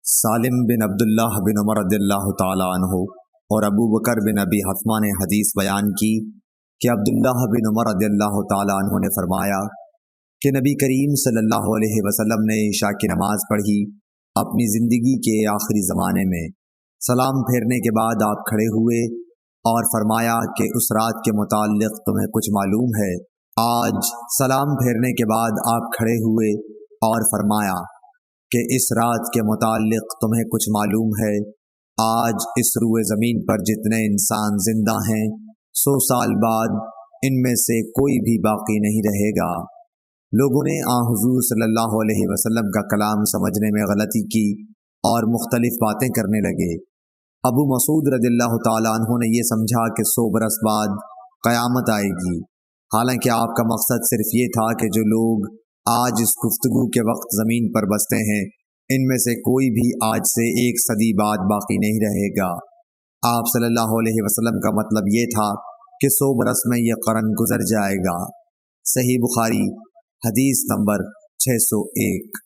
سالم بن عبداللہ بن عمر رضی اللہ تعالیٰ عنہ اور ابو بکر بن ابی حتمہ نے حدیث بیان کی کہ عبداللہ بن عمر رضی اللہ تعالیٰ عنہ نے فرمایا کہ نبی کریم صلی اللہ علیہ وسلم نے عشاء کی نماز پڑھی اپنی زندگی کے آخری زمانے میں۔ سلام پھیرنے کے بعد آپ کھڑے ہوئے اور فرمایا کہ اس رات کے متعلق تمہیں کچھ معلوم ہے؟ آج سلام پھیرنے کے بعد آپ کھڑے ہوئے اور فرمایا کہ اس رات کے متعلق تمہیں کچھ معلوم ہے؟ آج اس روئے زمین پر جتنے انسان زندہ ہیں 100 سال بعد ان میں سے کوئی بھی باقی نہیں رہے گا۔ لوگوں نے حضور صلی اللہ علیہ وسلم کا کلام سمجھنے میں غلطی کی اور مختلف باتیں کرنے لگے۔ ابو مسعود رضی اللہ تعالیٰ عنہ نے یہ سمجھا کہ 100 برس بعد قیامت آئے گی، حالانکہ آپ کا مقصد صرف یہ تھا کہ جو لوگ آج اس گفتگو کے وقت زمین پر بستے ہیں ان میں سے کوئی بھی آج سے 1 صدی بعد باقی نہیں رہے گا۔ آپ صلی اللہ علیہ وسلم کا مطلب یہ تھا کہ 100 برس میں یہ قرن گزر جائے گا۔ صحیح بخاری حدیث نمبر 601۔